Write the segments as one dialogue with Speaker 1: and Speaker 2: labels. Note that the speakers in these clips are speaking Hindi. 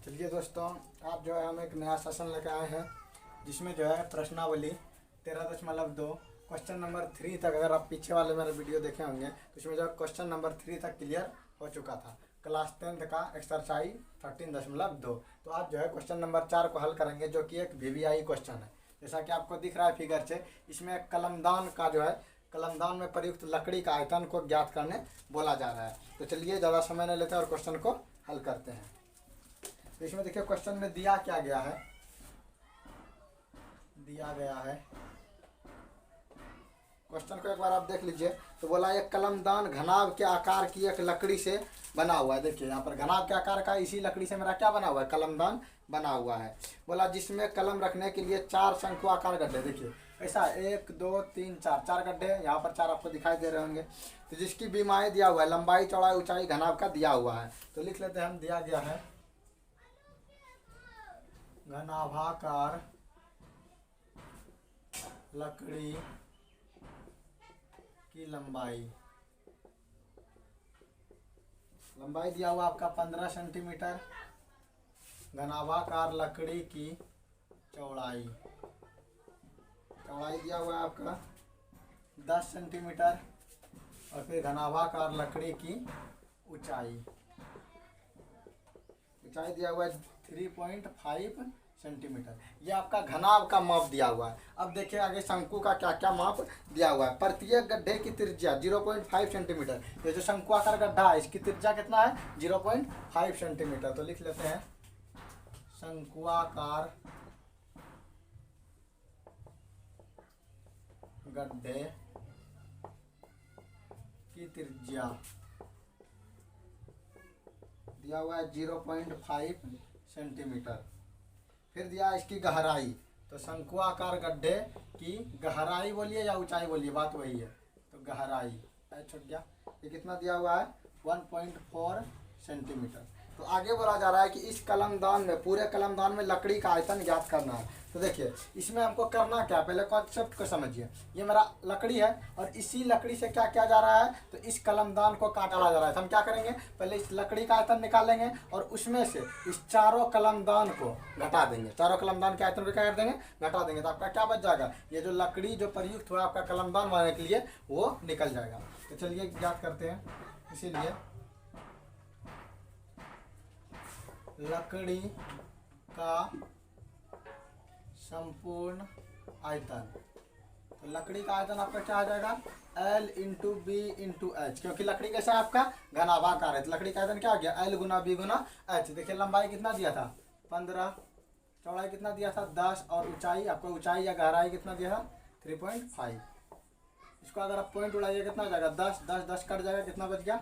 Speaker 1: चलिए दोस्तों, आप जो है हम एक नया सेशन लेकर आए हैं जिसमें जो है प्रश्नावली 13.2 क्वेश्चन नंबर 3 तक, अगर आप पीछे वाले मेरे वीडियो देखे होंगे तो इसमें जो क्वेश्चन नंबर 3 तक क्लियर हो चुका था। क्लास 10th का एक्सरसाइज 13.2। तो आज जो है क्वेश्चन नंबर 4 को हल करेंगे, जो कि एक VVI क्वेश्चन है। जैसा कि आपको दिख रहा है फिगर से, इसमें कलमदान का जो है कलमदान में प्रयुक्त लकड़ी का आयतन को ज्ञात करने बोला जा रहा है। तो चलिए ज़्यादा समय नहीं लेते और क्वेश्चन को हल करते हैं। तो इसमें देखिए क्वेश्चन में दिया क्या गया है, दिया गया है क्वेश्चन को एक बार आप देख लीजिए। तो बोला एक कलमदान घनाभ के आकार की एक लकड़ी से बना हुआ है। देखिए यहाँ पर घनाभ के आकार का इसी लकड़ी से मेरा क्या बना हुआ है, कलमदान बना हुआ है। बोला जिसमें कलम रखने के लिए 4 शंकु आकार गड्ढे, देखिए ऐसा 1 2 3 4 गड्ढे यहाँ पर 4 आपको दिखाई दे रहे होंगे। तो जिसकी बीमारी दिया हुआ है, लंबाई चौड़ाई ऊंचाई घनाभ का दिया हुआ है। तो लिख लेते हैं हम, दिया गया है घनाभाकार लकड़ी की लंबाई दिया हुआ आपका 15 सेंटीमीटर। घनाभाकार लकड़ी की चौड़ाई दिया हुआ है आपका 10 सेंटीमीटर। और फिर घनाभाकार लकड़ी की ऊंचाई दिया हुआ है 3.5 सेंटीमीटर। ये आपका घनाभ का माप दिया हुआ है। अब देखिए आगे शंकु का क्या क्या माप दिया हुआ है। प्रत्येक गड्ढे की त्रिज्या 0.5 सेंटीमीटर। ये जो शंकु आकार गड्ढा है इसकी त्रिज्या कितना है, 0.5 सेंटीमीटर। तो लिख लेते हैं शंकुआकार गड्ढे की त्रिज्या दिया हुआ है 0.5 सेंटीमीटर। फिर दिया इसकी गहराई। तो शंकुआकार गड्ढे की गहराई बोलिए या ऊंचाई बोलिए, बात वही है। तो गहराई छूट गया, ये कितना दिया हुआ है 1.4 सेंटीमीटर। तो आगे बोला जा रहा है कि इस कलमदान में, पूरे कलमदान में लकड़ी का आयतन ज्ञात करना है। तो देखिए इसमें हमको करना क्या, पहले कॉन्सेप्ट को समझिए। ये मेरा लकड़ी है और इसी लकड़ी से क्या किया जा रहा है, तो इस कलमदान को काटा जा रहा है। तो हम क्या करेंगे, पहले इस लकड़ी का आयतन निकालेंगे और उसमें से इस चारों कलमदान को घटा देंगे। चारों कलमदान के आयतन को क्या कर देंगे, घटा देंगे। तो आपका क्या बच जाएगा, ये जो लकड़ी जो प्रयुक्त हुआ आपका कलमदान बनाने के लिए वो निकल जाएगा। तो चलिए ज्ञात करते हैं। इसीलिए लकड़ी का संपूर्ण आयतन, तो लकड़ी का आयतन आपका क्या आ जाएगा, L × B × H, क्योंकि लकड़ी कैसा है आपका घनाभाकार है। तो लकड़ी का आयतन क्या आ गया, L × B × H। देखिए लंबाई कितना दिया था 15, चौड़ाई कितना दिया था 10, और ऊंचाई आपको ऊंचाई या गहराई कितना दिया था 3.5। इसको अगर आप पॉइंट उड़ाइए कितना हो जाएगा 10 10 10 कट जाएगा, कितना बच गया,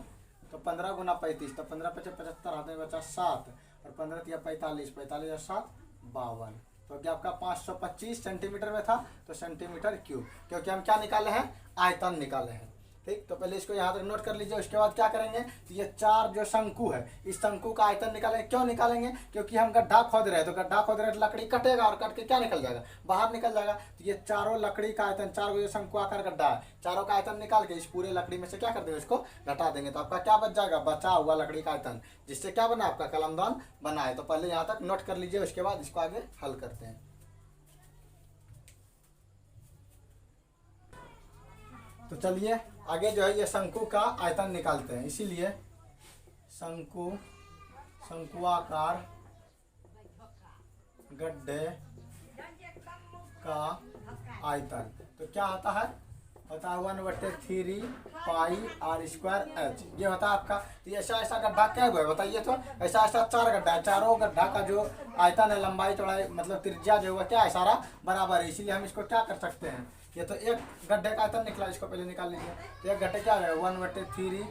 Speaker 1: तो 15 × 35। तो 15 × 5 = 75, हाथ में बचा 7, और 15 × 45 45 और 7 52। तो क्या आपका 525 सेंटीमीटर में था, तो सेंटीमीटर क्यूब, क्योंकि हम क्या निकाले हैं, आयतन निकाले हैं। ठीक, तो पहले इसको यहाँ तक नोट कर लीजिए। उसके बाद क्या करेंगे, तो ये 4 जो शंकु है, इस शंकु का आयतन निकालेंगे। क्यों निकालेंगे, क्योंकि हम गड्ढा खोद रहे हैं। तो गड्ढा खोद रहे हैं तो लकड़ी कटेगा और कट के क्या निकल जाएगा, बाहर निकल जाएगा। तो ये चारों लकड़ी का आयतन, 4 जो शंकु आकार गड्ढा है, चारों का आयतन निकाल के इस पूरे लकड़ी में से क्या कर देंगे, इसको घटा देंगे। तो आपका क्या बच जाएगा, बचा हुआ लकड़ी का आयतन, जिससे क्या बना, आपका कलमदान बना है। तो पहले यहाँ तक नोट कर लीजिए, उसके बाद इसको आगे हल करते हैं। तो चलिए आगे जो है ये शंकु का आयतन निकालते हैं। इसीलिए शंकुआकार गड्ढे का आयतन तो क्या होता है, होता है 1/3 πr²h। ये होता है आपका। तो ऐसा ऐसा गड्ढा क्या हुआ है बताइए, तो ऐसा ऐसा 4 गड्ढा है। चारों गड्ढा का जो आयतन है, लंबाई चौड़ाई मतलब त्रिज्या जो है क्या है, सारा बराबर है। इसीलिए हम इसको क्या कर सकते हैं, ये तो एक गड्ढे का आयतन निकला, इसको पहले निकाल लीजिए। तो एक गड्ढे क्या है 1/3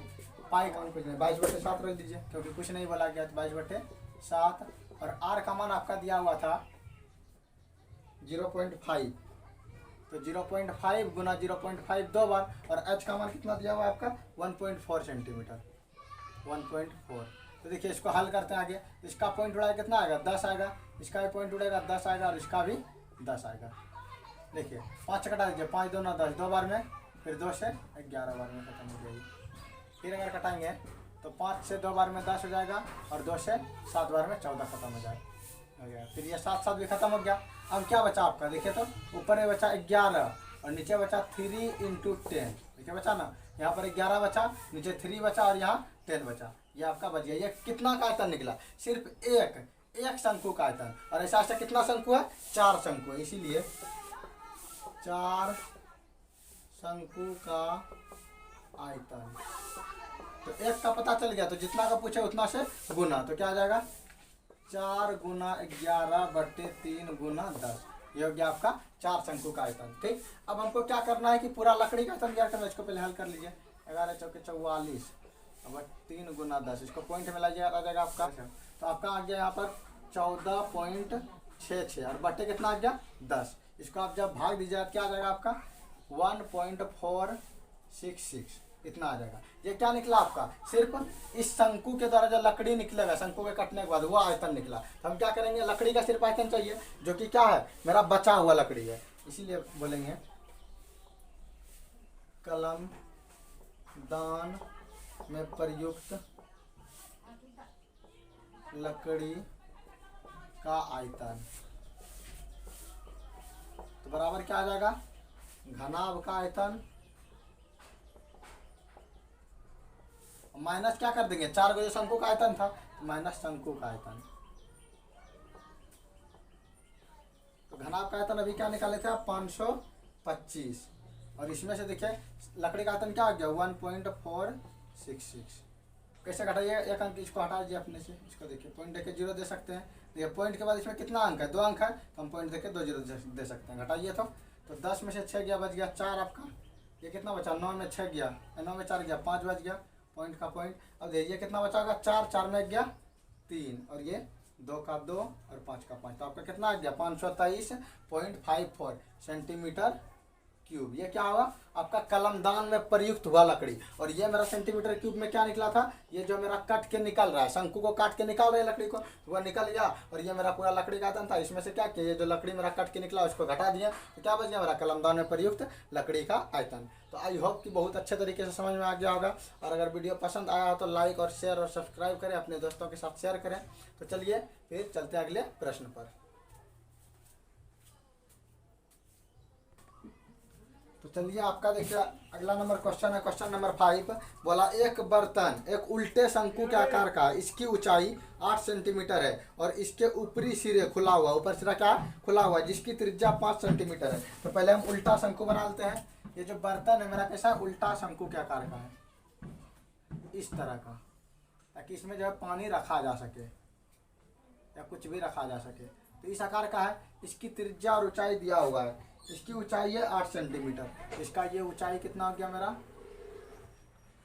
Speaker 1: पाई का कुछ नहीं, 22/7 रख दीजिए, क्योंकि कुछ नहीं बोला गया। तो 22/7, और r का मान आपका दिया हुआ था 0.5। तो 0.5 × 0.5 2 बार, और h का मान कितना दिया हुआ है आपका 1.4 सेंटीमीटर, 1.4। तो देखिए इसको हल करते हैं आगे। इसका पॉइंट उड़ाएगा कितना आएगा, 10 आएगा। इसका भी पॉइंट उड़ेगा 10 आएगा, और इसका भी 10 आएगा। देखिए 5 कटा दीजिए, 5 2 9 10, 2 बार में, फिर 2 से 11 बार में खत्म हो जाएगी। फिर अगर कटाएंगे तो 5 से 2 बार में 10 हो जाएगा और 2 से 7 बार में 14 खत्म हो जाएगा। फिर ये 7 7 भी खत्म हो गया। अब क्या बचा आपका, देखिए तो ऊपर में बचा 11 और नीचे बचा 3 × 10, देखिए बचा ना, यहाँ पर 11 बचा, नीचे 3 बचा और यहाँ 10 बचा। ये आपका बच गया। ये कितना का आयतन निकला, सिर्फ एक शंकु का आयतन। और ऐसा ऐसा कितना शंकु है, 4 शंकु है, इसीलिए 4 शंकु का आयतन। तो एक का पता चल गया, तो जितना का पूछे उतना से गुना, तो क्या आ जाएगा 4 × 11/3 × 10। ये हो गया आपका 4 शंकु का आयतन। ठीक, अब हमको क्या करना है कि पूरा लकड़ी का आयतन क्या करना है, इसको पहले हल कर लीजिए। 11 चौके 44 अब 3 × 10, इसको पॉइंट में लाइए, आ जाएगा आपका। तो आपका आ गया यहाँ पर 14.66 और बट्टे कितना आ गया 10। इसको आप जब भाग दीजिए क्या आ जाएगा आपका 1.466, इतना आ जाएगा। ये क्या निकला आपका, सिर्फ इस शंकु के द्वारा जो लकड़ी निकलेगा शंकु के कटने के बाद वो आयतन निकला। तो हम क्या करेंगे, लकड़ी का सिर्फ आयतन चाहिए जो कि क्या है, मेरा बचा हुआ लकड़ी है, इसीलिए बोलेंगे कलम दान में प्रयुक्त लकड़ी का आयतन। तो बराबर क्या आ जाएगा, घनाभ का आयतन माइनस क्या कर देंगे, 4 जो शंकु का आयतन था तो माइनस शंकु का आयतन। तो घनाभ का आयतन अभी क्या निकाले थे आप 525 और इसमें से देखिए लकड़ी का आयतन क्या आ गया 1.466। कैसे घटाइए, एक अंक इसको हटा दीजिए अपने से, इसको देखिए पॉइंट देके 0 दे सकते हैं। देखिए पॉइंट के बाद इसमें कितना अंक है, 2 अंक है, तो हम पॉइंट देके 2 0 दे सकते हैं। घटाइए तो 10 में से 6 गया, बच गया 4 आपका। ये कितना बचा, 9 में 6 गया, 9 में 4 गया, 5 बच गया पॉइंट का पॉइंट। अब देखिए कितना बचा होगा 4, 4 में गया 3 और ये 2 का 2 और 5 का 5, तो आपका कितना आ गया 523.54 सेंटीमीटर क्यूब। ये क्या हुआ आपका कलमदान में प्रयुक्त हुआ लकड़ी। और ये मेरा सेंटीमीटर क्यूब में क्या निकला था, ये जो मेरा कट के निकल रहा है, शंकु को काट के निकाल रहे हैं लकड़ी को, तो वह निकल गया। और ये मेरा पूरा लकड़ी का आयतन था, इसमें से क्या किया, ये जो लकड़ी मेरा कट के निकला उसको घटा दिया, तो क्या बच गया मेरा कलमदान में प्रयुक्त लकड़ी का आयतन। तो आई होप कि बहुत अच्छे तरीके से समझ में आ गया होगा। और अगर वीडियो पसंद आया हो तो लाइक और शेयर और सब्सक्राइब करें, अपने दोस्तों के साथ शेयर करें। तो चलिए फिर चलते हैं अगले प्रश्न पर। तो चलिए आपका देखिए अगला नंबर क्वेश्चन है, क्वेश्चन नंबर 5। बोला एक बर्तन एक उल्टे शंकु के आकार का, इसकी ऊंचाई 8 सेंटीमीटर है और इसके ऊपरी सिरे खुला हुआ, ऊपर सिरा क्या खुला हुआ, जिसकी त्रिज्या 5 सेंटीमीटर है। तो पहले हम उल्टा शंकु बना लेते हैं। ये जो बर्तन है मेरा कैसा उल्टा शंकु के आकार का है, इस तरह का, ताकि इसमें जो है पानी रखा जा सके या कुछ भी रखा जा सके। तो इस आकार का है, इसकी त्रिज्या और ऊंचाई दिया हुआ है। इसकी ऊंचाई है 8 सेंटीमीटर। इसका ये ऊंचाई कितना हो गया मेरा,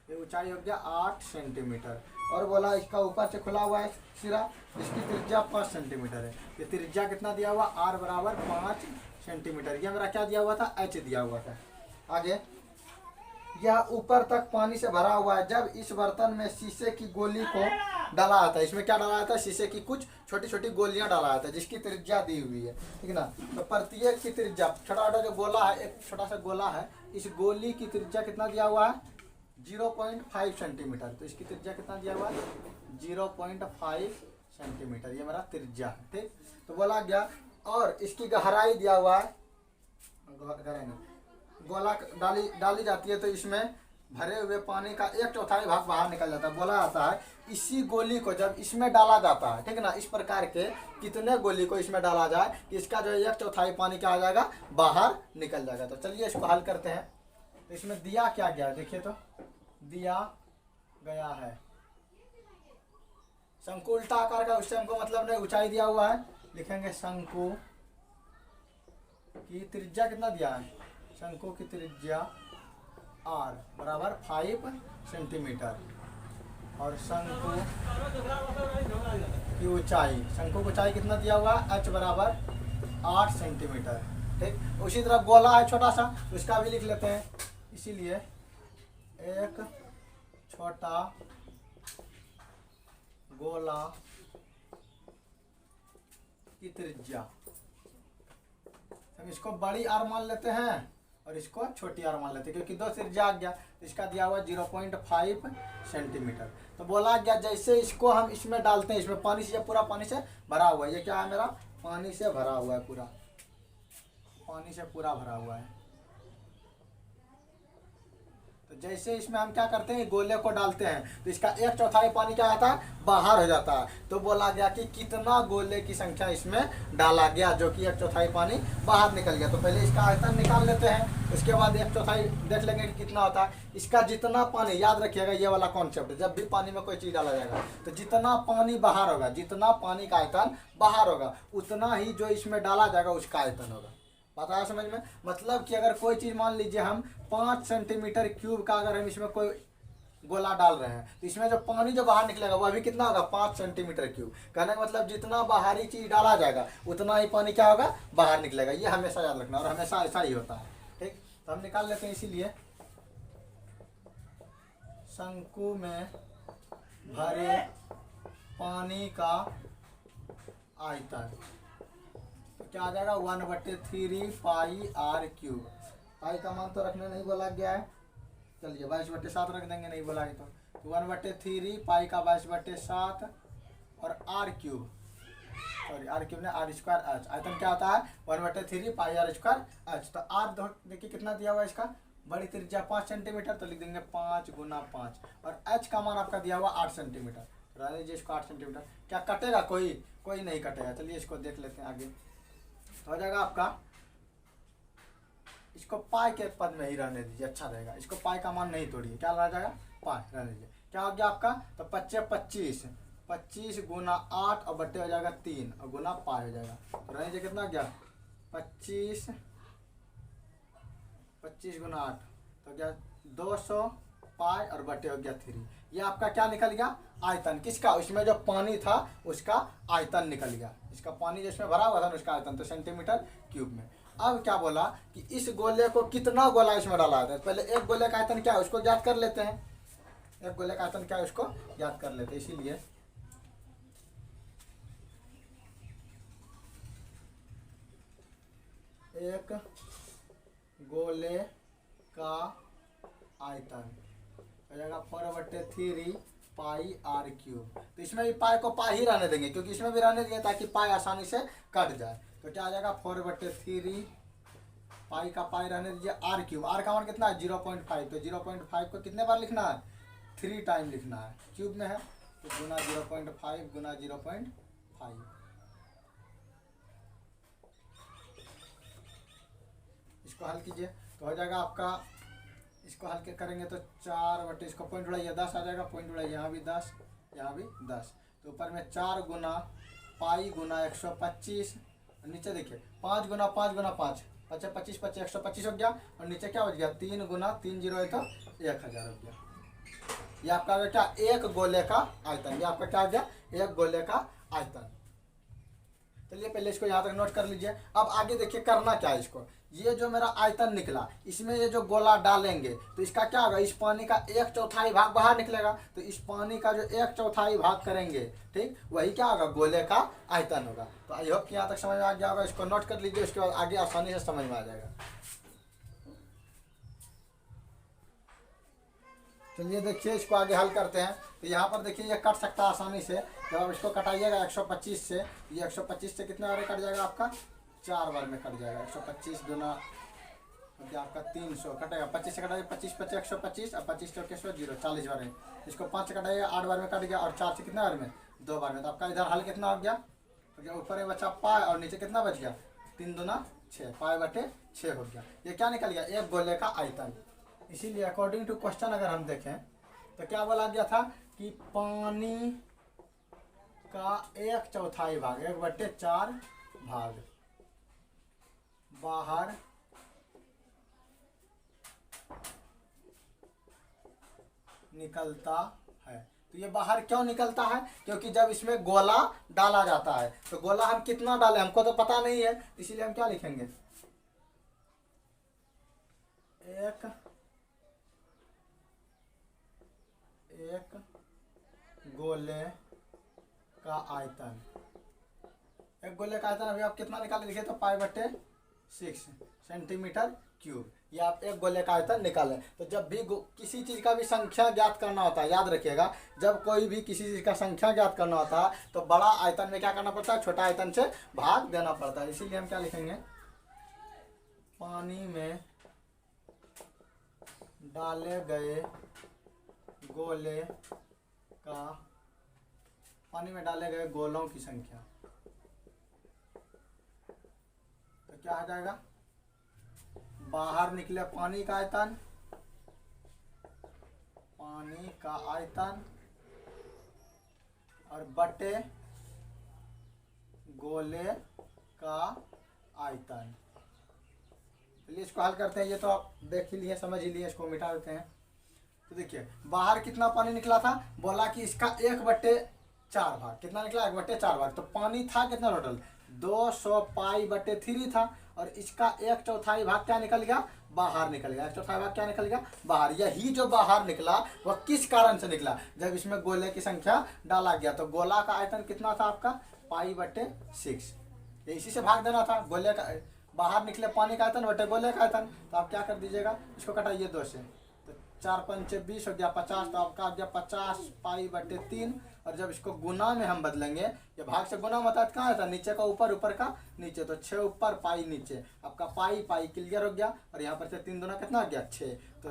Speaker 1: ये ऊंचाई हो गया 8 सेंटीमीटर। और बोला इसका ऊपर से खुला हुआ है सिरा, इसकी त्रिज्या 5 सेंटीमीटर है। ये त्रिज्या कितना दिया हुआ, r बराबर 5 सेंटीमीटर। ये मेरा क्या दिया हुआ था, h दिया हुआ था। आगे यह ऊपर तक पानी से भरा हुआ है। जब इस बर्तन में शीशे की गोली को डाला जाता है, इसमें क्या डाला जाता है, शीशे की कुछ छोटी छोटी गोलियां डाला जाता है, जिसकी त्रिज्या दी हुई है, ठीक ना। तो प्रत्येक की त्रिज्या, छोटा छोटा जो गोला है, एक छोटा सा गोला है, इस गोली की त्रिज्या कितना दिया हुआ है 0.5 सेंटीमीटर। तो इसकी त्रिज्या कितना दिया हुआ है 0.5 सेंटीमीटर, ये मेरा त्रिज्या है, ठीक। तो बोला गया और इसकी गहराई दिया हुआ है, गोला डाली जाती है तो इसमें भरे हुए पानी का 1/4 भाग बाहर निकल जाता है। बोला जाता है इसी गोली को जब इसमें डाला जाता है, ठीक ना, इस प्रकार के कितने गोली को इसमें डाला जाए, इसका जो 1/4 पानी क्या आ जाएगा, बाहर निकल जाएगा। तो चलिए इसको हल करते हैं। तो इसमें दिया क्या गया, देखिए तो दिया गया है शंकु उल्टा आकार का, उससे हमको मतलब नहीं, ऊंचाई दिया हुआ है, लिखेंगे शंकु की त्रिज्या कितना दिया है, शंकु की त्रिज्या r बराबर 5 सेंटीमीटर और शंकु की ऊंचाई, शंकु की ऊंचाई कितना दिया हुआ है, h बराबर 8 सेंटीमीटर, ठीक। उसी तरह गोला है छोटा सा, उसका भी लिख लेते हैं। इसीलिए एक छोटा गोला की त्रिज्या, हम इसको बड़ी r मान लेते हैं और इसको छोटी आर मान लेते हैं क्योंकि 2 त्रिज्या आ गया। तो इसका दिया हुआ 0.5 सेंटीमीटर। तो बोला गया जैसे इसको हम इसमें डालते हैं, इसमें पानी से, पूरा पानी से भरा हुआ है, ये क्या है मेरा पानी से भरा हुआ है, पूरा पानी से पूरा भरा हुआ है। तो जैसे इसमें हम क्या करते हैं, गोले को डालते हैं तो इसका 1/4 पानी क्या आता है, बाहर हो जाता है। तो बोला गया कि कितना गोले की संख्या इसमें डाला गया, जो कि 1/4 पानी बाहर निकल गया। तो पहले इसका आयतन निकाल लेते हैं, उसके बाद 1/4 देख लेंगे कि कितना होता है। इसका जितना पानी, याद रखिएगा ये वाला कॉन्सेप्ट, जब भी पानी में कोई चीज़ डाला जाएगा तो जितना पानी बाहर होगा, जितना पानी का आयतन बाहर होगा, उतना ही जो इसमें डाला जाएगा उसका आयतन होगा। बात आया समझ में? मतलब कि अगर कोई चीज़ मान लीजिए हम 5 सेंटीमीटर क्यूब का अगर हम इसमें कोई गोला डाल रहे हैं तो इसमें जो पानी जो बाहर निकलेगा वो अभी कितना होगा, 5 सेंटीमीटर क्यूब। कहने का मतलब जितना बाहरी चीज़ डाला जाएगा उतना ही पानी क्या होगा, बाहर निकलेगा। ये हमेशा याद रखना, और हमेशा ऐसा ही होता है। ठीक, तो हम निकाल लेते हैं। इसीलिए शंकु में भरे पानी का आयतन क्या आ जाएगा, 1/3 पाई आर क्यूब। पाई का मान तो रखने नहीं बोला गया है, चलिए 22/7 रख देंगे, नहीं बोला है तो 1/3 पाई का 22/7 और r cube, sorry r cube ने आर स्क्वायर एच। आयतन क्या होता है, 1/3 पाई आर स्क्वायर एच। तो आर देखिए कितना दिया हुआ है इसका, बड़ी त्रिज्या 5 सेंटीमीटर, तो लिख देंगे 5 × 5, और एच का मान आपका दिया हुआ 8 सेंटीमीटर। रहने दीजिए इसको 8 सेंटीमीटर। क्या कटेगा, कोई नहीं कटेगा। चलिए इसको देख लेते हैं आगे। हो जाएगा आपका, इसको पाई के पद में ही रहने दीजिए, अच्छा रहेगा। इसको पाई का मान नहीं तोड़िए, क्या रह जाएगा, पाई रहने दीजिए। क्या हो गया आपका, तो 25 25 × 8 और बट्टे हो जाएगा 3 और गुना पाई हो जाएगा। तो रहने दीजिए कितना गया, 25 × 8 तो गया 200 पाई और बट्टे हो गया 3। ये आपका क्या निकल गया, आयतन किसका, उसमें जो पानी था उसका आयतन निकल गया। इसका पानी जो इसमें भरा हुआ था उसका आयतन, तो सेंटीमीटर क्यूब में। अब क्या बोला कि इस गोले को कितना गोला इसमें डाला है। पहले एक गोले का आयतन क्या है उसको ज्ञात कर लेते हैं, एक गोले का आयतन क्या है उसको ज्ञात कर लेते हैं। इसीलिए एक गोले का आयतन हो जाएगा 4/3 पाई आर क्यूब। तो इसमें भी पाई को पाई ही रहने देंगे क्योंकि इसमें भी रहने देंगे ताकि पाई आसानी से कट जाए। तो क्या आ जाएगा, 4/3 पाई का पाई रहने दीजिए आर क्यूब। आर का मान कितना है, 0.5। तो 0.5 को कितने बार लिखना है, 3 टाइम लिखना है, क्यूब में है तो गुना 0.5 गुना 0.5। इसको हल कीजिए तो हो जाएगा आपका, इसको हल करेंगे तो 4 इसको पॉइंट उड़ाइए 10 आ जाएगा, पॉइंट उड़ाइए, यहाँ भी 10 यहाँ भी 10। तो ऊपर में 4 गुना पाई गुना 125, नीचे देखिए 5 गुना 5 गुना 5 25 25 125 हो गया, और नीचे क्या हो गया 3 गुना 3 0 है तो 1000 हो गया। ये आपका आ गया क्या, एक गोले का आयतन। ये आपका क्या आ गया, एक गोले का आयतन। चलिए पहले इसको यहाँ तक नोट कर लीजिए। अब आगे देखिए करना क्या है इसको, ये जो मेरा आयतन निकला इसमें ये जो गोला डालेंगे तो इसका क्या होगा, इस पानी का 1/4 भाग बाहर निकलेगा। तो इस पानी का जो 1/4 भाग करेंगे, ठीक, वही क्या होगा, गोले का आयतन होगा। तो आई होप कि यहाँ तक समझ में आ गया होगा। इसको नोट कर लीजिए, उसके बाद आगे आसानी से समझ में आ जाएगा। चलिए देखिए इसको आगे हल करते हैं। तो यहाँ पर देखिए ये कट सकता है आसानी से। जब आप इसको कटाइएगा 125 से, ये 125 से कितने बार कट जाएगा आपका, 4 बार में कट जाएगा। 125 गुना क्या आपका 300 कटेगा, 25 से कटाइए 25 25 125 और 25 चौके 0 40 बार में। इसको 5 से कटाइएगा 8 बार में कट गया, और 4 से कितने बार में, 2 बार में। तो आपका इधर हल कितना हो गया, तो ऊपर में बचा पाई और नीचे कितना बच गया, 3 दूना 6, पाई/6 हो गया। ये क्या निकल गया, एक गोले का आयतन। इसीलिए अकॉर्डिंग टू क्वेश्चन अगर हम देखें तो क्या बोला गया था कि पानी का 1/4 भाग, 1/4 भाग बाहर निकलता है। तो ये बाहर क्यों निकलता है, क्योंकि जब इसमें गोला डाला जाता है तो गोला हम कितना डालें हमको तो पता नहीं है, इसीलिए हम क्या लिखेंगे, एक गोले का आयतन। एक गोले का आयतन अभी आप कितना निकाले देखिए तो पाई/6 सेंटीमीटर क्यूब। ये आप एक गोले का आयतन निकालें। तो जब भी किसी चीज़ का भी संख्या ज्ञात करना होता है, याद रखिएगा, जब कोई भी किसी चीज़ का संख्या ज्ञात करना होता है तो बड़ा आयतन में क्या करना पड़ता है, छोटा आयतन से भाग देना पड़ता है। इसीलिए हम क्या लिखेंगे, पानी में डाले गए गोले का, पानी में डाले गए गोलों की संख्या, तो क्या आ जाएगा, बाहर निकले पानी का आयतन, पानी का आयतन और बटे गोले का आयतन। चलिए इसको हल करते हैं। ये तो आप देख ही लिए, समझ ही लिए, इसको मिटा देते हैं। तो देखिए बाहर कितना पानी निकला था, बोला कि इसका 1/4 भाग, कितना निकला, 1/4 भाग। तो पानी था कितना टोटल, 200 पाई/3 था, और इसका 1/4 भाग क्या निकल गया, बाहर निकल गया। 1/4 भाग क्या निकल गया, बाहर। यही जो बाहर निकला वह किस कारण से निकला, जब इसमें गोले की संख्या डाला गया। तो गोला का आयतन कितना था आपका, पाई/6। इसी से भाग देना था, गोले का बाहर निकले पानी का आयतन बटे गोले का आयतन। तो आप क्या कर दीजिएगा, इसको घटाइए 2 से, तो 4×5 = 20 हो गया 50। तो आपका आ गया 50 पाई/3। और जब इसको गुना में हम बदलेंगे, ये भाग से गुना होता है, कहाँ आता है, नीचे का ऊपर, ऊपर का नीचे। तो 6 ऊपर पाई नीचे, आपका पाई पाई क्लियर हो गया। और यहाँ पर से 3 दूना कितना आ गया, 6। तो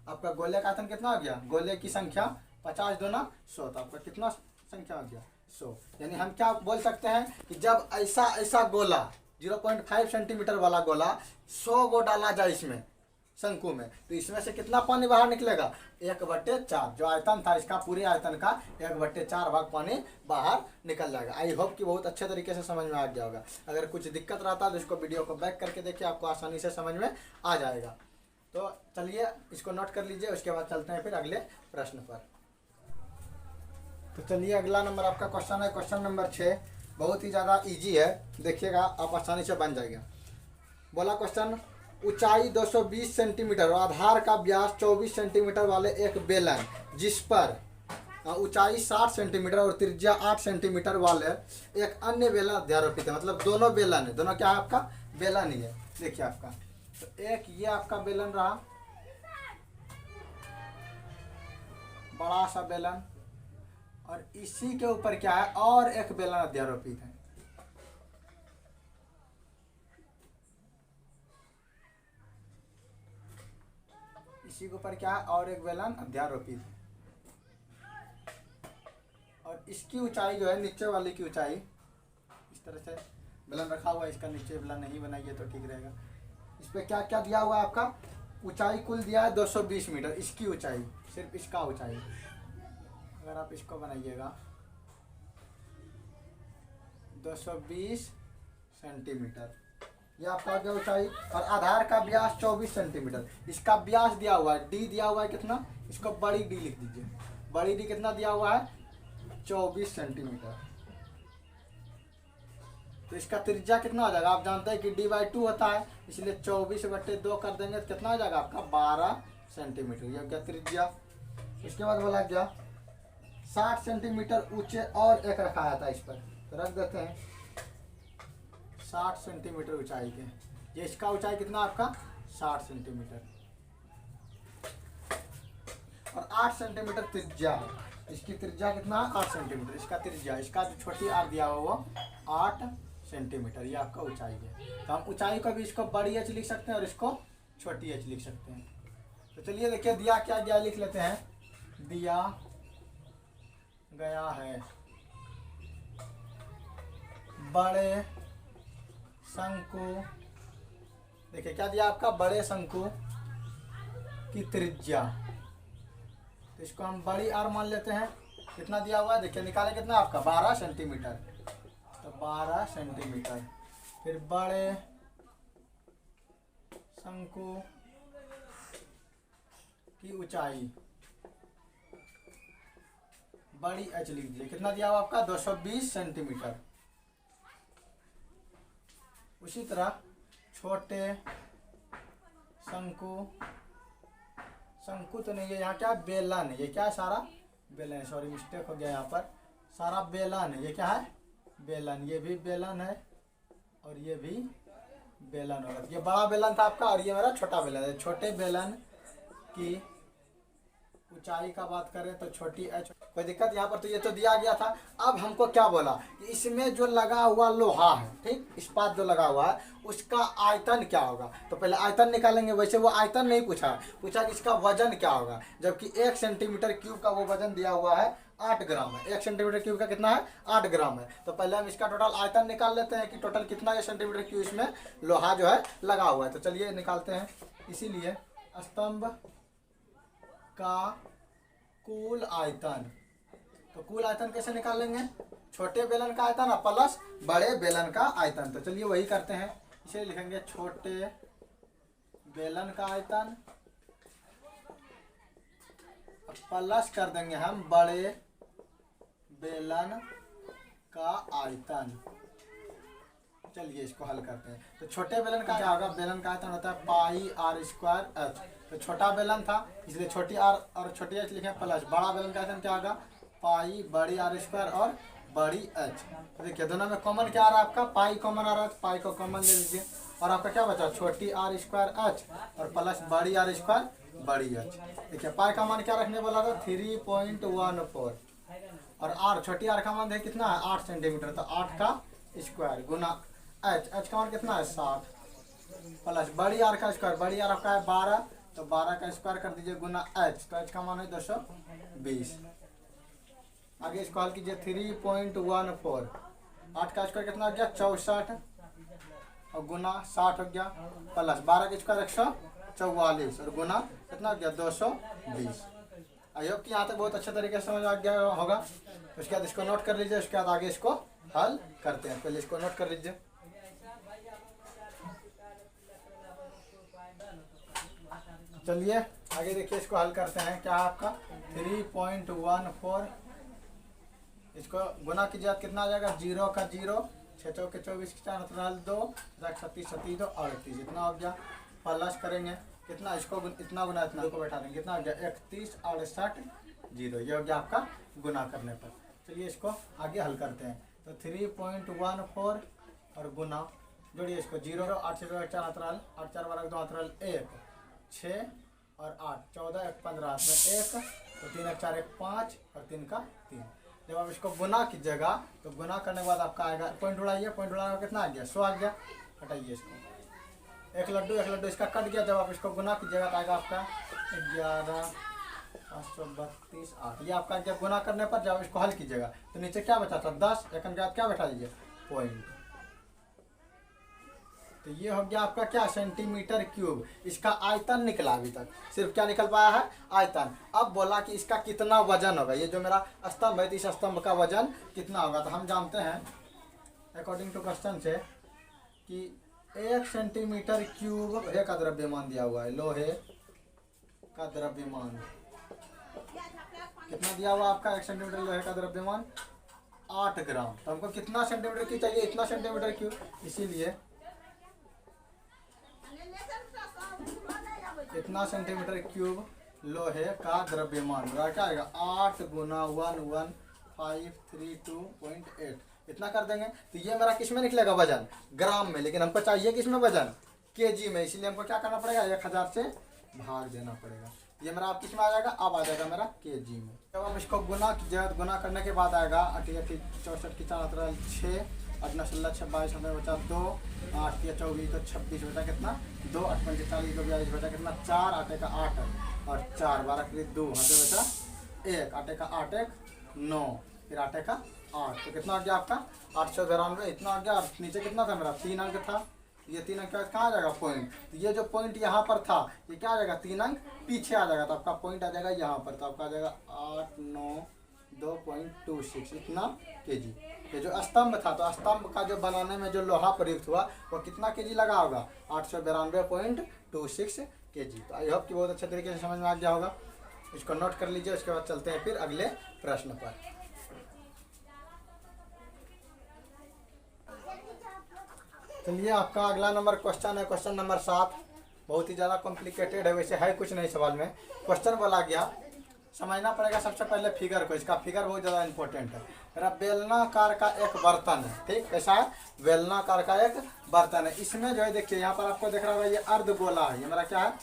Speaker 1: आपका गोले का आयतन कितना आ गया, गोले की संख्या 50 दूना 100। तो आपका कितना संख्या आ गया, 100। यानी हम क्या बोल सकते हैं कि जब ऐसा ऐसा गोला 0.5 सेंटीमीटर वाला गोला 100 गो डाला जाए इसमें शंकु में, तो इसमें से कितना पानी बाहर निकलेगा, 1/4। जो आयतन था इसका, पूरे आयतन का 1/4 भाग पानी बाहर निकल जाएगा। आई होप कि बहुत अच्छे तरीके से समझ में आ गया होगा। अगर कुछ दिक्कत रहता है तो इसको वीडियो को बैक करके देखिए, आपको आसानी से समझ में आ जाएगा। तो चलिए इसको नोट कर लीजिए, उसके बाद चलते हैं फिर अगले प्रश्न पर। तो चलिए अगला नंबर आपका क्वेश्चन है, क्वेश्चन नंबर 6। बहुत ही ज़्यादा ईजी है, देखिएगा आप आसानी से बन जाएगा। बोला क्वेश्चन, ऊंचाई 220 सेंटीमीटर और आधार का व्यास 24 सेंटीमीटर वाले एक बेलन, जिस पर ऊंचाई 60 सेंटीमीटर और त्रिज्या 8 सेंटीमीटर वाले एक अन्य बेलन अध्यारोपित है। मतलब दोनों बेलन है, दोनों क्या है, आपका बेलन ही है। देखिए आपका, तो एक ये आपका बेलन रहा, बड़ा सा बेलन, और इसी के ऊपर क्या है, और एक बेलन अध्यारोपित है। इसी के ऊपर क्या है, और एक बेलन अध्यारोपित है। और इसकी ऊंचाई जो है, नीचे वाली की ऊंचाई, इस तरह से बेलन रखा हुआ है, इसका नीचे बेलन नहीं बनाइए तो ठीक रहेगा। इस पर क्या क्या दिया हुआ है आपका, ऊंचाई कुल दिया है 220 मीटर, इसकी ऊंचाई, सिर्फ इसका ऊंचाई। अगर आप इसको बनाइएगा 220 सेंटीमीटर, ये आपका क्या ऊंचाई, और आधार का व्यास 24 सेंटीमीटर। इसका व्यास दिया हुआ है, डी दिया हुआ है कितना, इसको बड़ी डी लिख दीजिए। बड़ी डी कितना दिया हुआ है, 24 सेंटीमीटर। तो इसका त्रिज्या कितना हो जाएगा, आप जानते हैं कि D/2 होता है, इसलिए 24/2 कर देंगे तो कितना हो जाएगा आपका, 12 सेंटीमीटर। यह क्या त्रिज्या। इसके बाद बोला क्या, 60 सेंटीमीटर ऊंचे और एक रखा था इस पर, तो रख देते हैं 60 सेंटीमीटर ऊंचाई के। ये इसका ऊंचाई कितना आपका, 60 सेंटीमीटर, और 8 सेंटीमीटर त्रिज्या है। इसकी त्रिज्या कितना है, 8 सेंटीमीटर। इसका त्रिज्या, इसका जो छोटी आर दिया हुआ वो 8 सेंटीमीटर, ये आपका ऊंचाई है। तो हम ऊंचाई को भी इसको बड़ी एच लिख सकते हैं और इसको छोटी एच लिख सकते हैं। तो चलिए देखिए दिया क्या गया, लिख लेते हैं। दिया गया है बड़े शंकु, देखिए क्या दिया आपका, बड़े शंकु की त्रिज्या, तो इसको हम बड़ी आर मान लेते हैं। कितना दिया हुआ है, देखिए निकाले कितना आपका, 12 सेंटीमीटर। तो 12 सेंटीमीटर, फिर बड़े शंकु की ऊंचाई, बड़ी एच लिख दीजिए। कितना दिया हुआ आपका, 220 सेंटीमीटर। उसी तरह छोटे शंकु, शंकु तो नहीं है यहाँ, क्या बेलन है, ये क्या है, सारा बेलन है, सॉरी मिस्टेक हो गया यहाँ पर, सारा बेलन है। ये क्या है, बेलन, ये भी बेलन है और ये भी बेलन होगा। ये बड़ा बेलन था आपका और ये मेरा छोटा बेलन है। छोटे बेलन की ऊंचाई का बात करें तो छोटी एच, कोई दिक्कत यहाँ पर। तो ये तो दिया गया था। अब हमको क्या बोला कि इसमें जो लगा हुआ लोहा है, ठीक, इस्पात जो लगा हुआ है, उसका आयतन क्या होगा। तो पहले आयतन निकालेंगे। वैसे वो आयतन नहीं पूछा, पूछा कि इसका वजन क्या होगा, जबकि 1 सेंटीमीटर क्यूब का वो वजन दिया हुआ है 8 ग्राम है। 1 सेंटीमीटर क्यूब का कितना है, 8 ग्राम है। तो पहले हम इसका टोटल आयतन निकाल लेते हैं कि टोटल कितना ये सेंटीमीटर क्यूब इसमें लोहा जो है लगा हुआ है। तो चलिए निकालते हैं। इसीलिए स्तंभ का कुल आयतन, तो कुल आयतन कैसे निकालेंगे, छोटे बेलन का आयतन प्लस बड़े बेलन का आयतन। तो चलिए वही करते हैं। इसे लिखेंगे छोटे बेलन का आयतन प्लस कर देंगे हम बड़े बेलन का आयतन। चलिए इसको हल करते हैं। तो छोटे बेलन का क्या होगा, बेलन का आयतन होता है पाई आर स्क्वायर एच। तो छोटा बेलन था इसलिए छोटी आर और छोटी एच लिखे प्लस बड़ा बेलन का आयतन क्या होगा, पाई बड़ी आर स्क्वायर और बड़ी एच। तो देखिए दोनों में कॉमन क्या आ रहा है आपका, पाई कॉमन आ रहा है। पाई को कॉमन ले लीजिए और आपका क्या बचा, छोटी आर स्क्वायर एच और प्लस बड़ी आर स्क्वायर बड़ी एच। देखिए पाई का मान क्या रखने वाला था, 3.14 और आर छोटी आर का मान है कितना है, 8 सेंटीमीटर। तो 8 का स्क्वायर गुना एच, एच का मान कितना है 60 प्लस बड़ी आर का स्क्वायर, बड़ी आर आपका है 12, तो 12 का स्क्वायर कर दीजिए गुना एच, तो एच का मान है 220। आगे इसको हल कीजिए 3.14, 8 का स्क्वायर कितना हो गया 64 और गुना 60 हो गया प्लस 12 का स्क्वायर 144 और गुना कितना हो गया 220। आई होप कि यहाँ तक बहुत अच्छे तरीके से समझ आ गया होगा। उसके बाद इसको नोट कर लीजिए, उसके बाद आगे इसको हल करते हैं। पहले इसको नोट कर लीजिए। चलिए आगे देखिए इसको हल करते हैं। क्या है आपका 3.14, इसको गुना कीजिए कितना आ जाएगा, 0 का 0, 6 चौके 24 4 2 36 37 2 38 इतना हो गया। प्लस करेंगे कितना, इसको इतना गुना इतना को बैठा देंगे, कितना हो गया 31 68 0। ये हो गया आपका गुना करने पर। चलिए इसको आगे हल करते हैं। तो 3.14 और गुना जोड़िए इसको 0 8 से 4 4 8 4 12 2 1 6 और 8 14 1 15 में 1 तो 3 1 4 1 5 और 3 का 3। जब आप इसको गुना कीजिएगा तो गुना करने के बाद आपका आएगा, पॉइंट उड़ाइए, पॉइंट उड़ाने कितना आ गया 100 आ गया। हटाइए इसको, एक लड्डू इसका कट गया। जब आप इसको गुना कीजिएगा तो आएगा आपका 11 532 8। ये आपका जब गुना करने पर जब इसको हल कीजिएगा तो नीचे क्या बचा था 10, एक के बाद क्या बैठा दीजिए पॉइंट। तो ये हो गया आपका क्या सेंटीमीटर क्यूब। इसका आयतन निकला, अभी तक सिर्फ क्या निकल पाया है आयतन। अब बोला कि इसका कितना वजन होगा, ये जो मेरा स्तंभ है इस स्तंभ का वजन कितना होगा। तो हम जानते हैं अकॉर्डिंग टू क्वेश्चन से कि 1 सेंटीमीटर क्यूब लोहे का द्रव्यमान दिया हुआ है, लोहे का द्रव्यमान कितना दिया हुआ आपका, 1 सेंटीमीटर लोहे का द्रव्यमान 8 ग्राम। तो हमको कितना सेंटीमीटर क्यूब चाहिए, इतना सेंटीमीटर क्यूब। इसीलिए इतना सेंटीमीटर क्यूब लोहे का द्रव्यमान क्या आएगा 8 गुना 11532.8 इतना कर देंगे। तो ये मेरा किस में निकलेगा वजन, ग्राम में, लेकिन हमको चाहिए किस में वजन, केजी में। इसीलिए हमको क्या करना पड़ेगा 1000 से भाग देना पड़ेगा। ये मेरा आप किस में आ जाएगा, अब आ जाएगा मेरा केजी में। जब आप इसको गुना कीजिए, गुना करने के बाद आएगा 8 64 की 4 6 8 9 16 26 हमें बचा 2 8 24 तो 26 बचा कितना 2 8 5 40 तो 42 बचा कितना 4 8 का 8 और 4 12 के लिए 2 यहाँ पे बचा 1 8 का 8 1 9 फिर 8 का 8 तो कितना आ गया आपका 892 इतना आ गया। और नीचे कितना था मेरा 3 अंक था, ये 3 अंक कहाँ आ जाएगा पॉइंट। तो ये जो पॉइंट यहाँ पर था ये क्या आ जाएगा 3 अंक पीछे आ जाएगा। तो आपका पॉइंट आ जाएगा यहाँ पर, तो आपका आ जाएगा 892.26 इतना केजी। ये जो स्तंभ था तो स्तंभ का जो बनाने में जो लोहा प्रयुक्त हुआ वो कितना केजी लगा होगा 892.26 केजी। तो आई होप कि बहुत अच्छे तरीके से समझ में आ गया होगा। इसको नोट कर लीजिए, उसके बाद चलते हैं फिर अगले प्रश्न पर। चलिए आपका अगला नंबर क्वेश्चन है क्वेश्चन नंबर 7। बहुत ही ज़्यादा कॉम्प्लिकेटेड है, वैसे है कुछ नहीं सवाल में। क्वेश्चन बोला गया समझना पड़ेगा सबसे पहले फिगर को, इसका फिगर बहुत ज़्यादा इंपॉर्टेंट है। मेरा बेलनाकार का एक बर्तन है, ठीक, कैसा है, बेलनाकार का एक बर्तन है। इसमें जो है देखिए यहाँ पर आपको दिख रहा होगा ये अर्धगोला है, ये मेरा क्या है,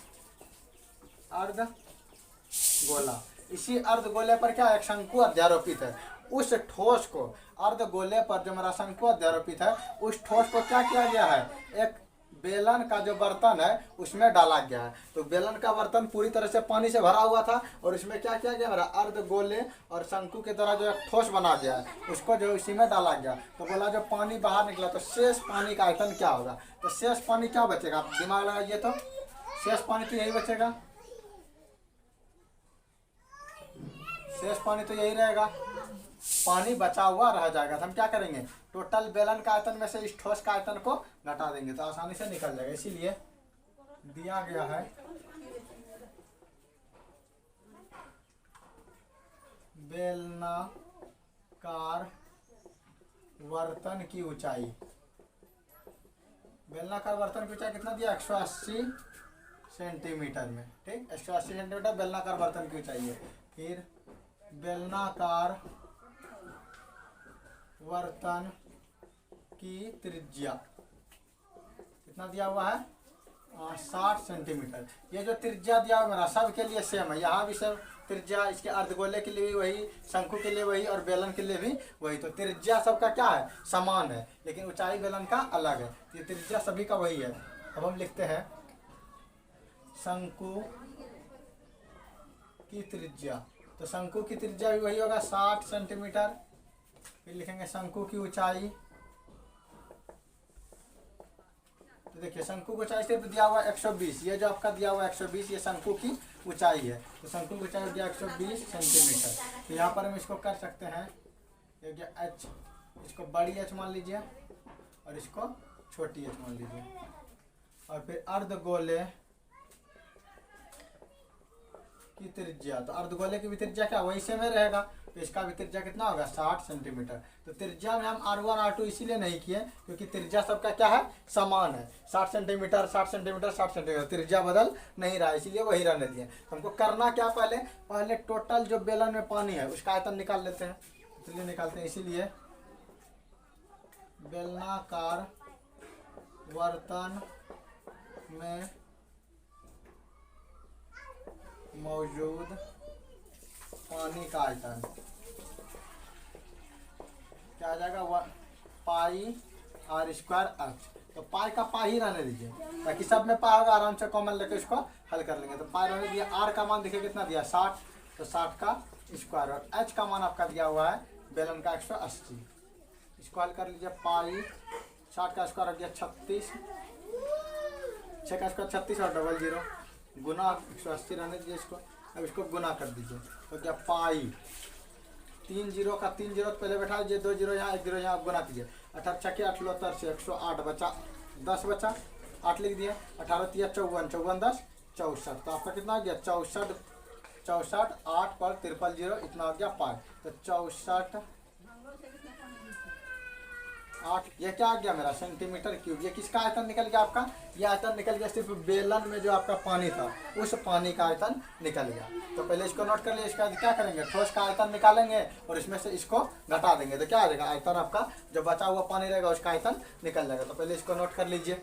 Speaker 1: अर्धगोला। इसी अर्धगोले पर क्या एक शंकु अध्यारोपित है। उस ठोस को, अर्धगोले पर जो मेरा शंकु अध्यारोपित है, उस ठोस को क्या किया गया है, एक बेलन का जो बर्तन है उसमें डाला गया है। तो बेलन का बर्तन पूरी तरह से पानी से भरा हुआ था और इसमें क्या किया गया, मेरा अर्धगोले और शंकु की तरह जो एक ठोस बना गया है, उसको जो इसी में डाला गया। तो बोला जो पानी बाहर निकला तो शेष पानी का आयतन क्या होगा। तो शेष पानी क्या बचेगा, आप दिमाग लगाइए, तो शेष पानी तो यही बचेगा, शेष पानी तो यही रहेगा, पानी बचा हुआ रह जाएगा। तो हम क्या करेंगे, टोटल बेलन का आयतन में से इस ठोस का आयतन को घटा देंगे तो आसानी से निकल जाएगा। इसीलिए दिया गया है बेलनाकार बर्तन की ऊंचाई, बेलनाकार बर्तन की ऊंचाई कितना दिया, 180 सेंटीमीटर में, ठीक, 180 सेंटीमीटर बेलनाकार बर्तन की ऊंचाई है। फिर बेलनाकार बर्तन की त्रिज्या कितना दिया हुआ है, 60 सेंटीमीटर। ये जो त्रिज्या दिया हुआ मेरा सब के लिए सेम है, यहाँ भी सेम त्रिज्या, इसके अर्धगोले के लिए भी वही, शंकु के लिए वही और बेलन के लिए भी वही। तो त्रिज्या सबका क्या है, समान है, लेकिन ऊंचाई बेलन का अलग है। ये त्रिज्या सभी का वही है। अब हम लिखते हैं शंकु की त्रिज्या, तो शंकु की त्रिज्या भी वही होगा 60 सेंटीमीटर। फिर लिखेंगे शंकु की ऊंचाई, तो देखिए शंकु की ऊंचाई सिर्फ दिया हुआ 120, ये जो आपका दिया हुआ 120 ये शंकु की ऊंचाई है। तो शंकु की ऊंचाई दिया 120 सेंटीमीटर। तो यहाँ पर हम इसको कर सकते हैं, ये क्या एच, इसको बड़ी एच मान लीजिए और इसको छोटी एच मान लीजिए। और फिर अर्धगोले की त्रिज्या, तो अर्धगोले की भी त्रिज्या क्या वही से में रहेगा, तो इसका भी त्रिज्या कितना होगा, 60 सेंटीमीटर। तो त्रिज्या में हम R1 R2 इसीलिए नहीं किए क्योंकि त्रिज्या सबका क्या है, समान है, 60 सेंटीमीटर 60 सेंटीमीटर 60 सेंटीमीटर, त्रिज्या बदल नहीं रहा है, इसीलिए वही रहने दिए। तो हमको करना क्या, पहले टोटल जो बेलन में पानी है उसका आयतन निकाल लेते हैं, इसलिए निकालते हैं। इसीलिए बेलनाकार बर्तन में मौजूद पानी का आयतन क्या आ जाएगा, पाई आर स्क्वायर एच। तो पाई का पाई ही रहने दीजिए ताकि सब में पाई होगा, आराम से कॉमन लेकर इसको हल कर लेंगे। तो पाई रहने दिया, आर का मान देखिए कितना दिया 60, तो 60 का स्क्वायर, और एच का मान आपका दिया हुआ है बेलन का 180, इसको हल कर लीजिए। पाई 60 का स्क्वायर दिया 36, 6 का स्क्वायर 36 और डबल 0 गुना 180 रहने दीजिए इसको। अब इसको गुना कर दीजिए तो क्या, पाई 3 0 का 3 0 पहले बैठा दीजिए, 2 0 यहाँ 1 0 यहाँ, आप गुना कीजिए। 18 छक्के 78 से 108 बचा, 10 बचा, 8 लिख दिए, 18 3 54, 54 10 64। तो आपका कितना हो गया, 64 64 8 पर 53 0, इतना हो गया पाई। तो 64 8, ये क्या आ गया मेरा, सेंटीमीटर क्यूब। ये किसका आयतन निकल गया आपका, ये आयतन निकल गया सिर्फ बेलन में जो आपका पानी था उस पानी का आयतन निकल गया। तो पहले इसको नोट कर लिए, इसका क्या करेंगे, ठोस का आयतन निकालेंगे और इसमें से इसको घटा देंगे तो क्या आ जाएगा, आयतन आपका जो बचा हुआ पानी रहेगा उसका आयतन निकल जाएगा। तो पहले इसको नोट कर लीजिए।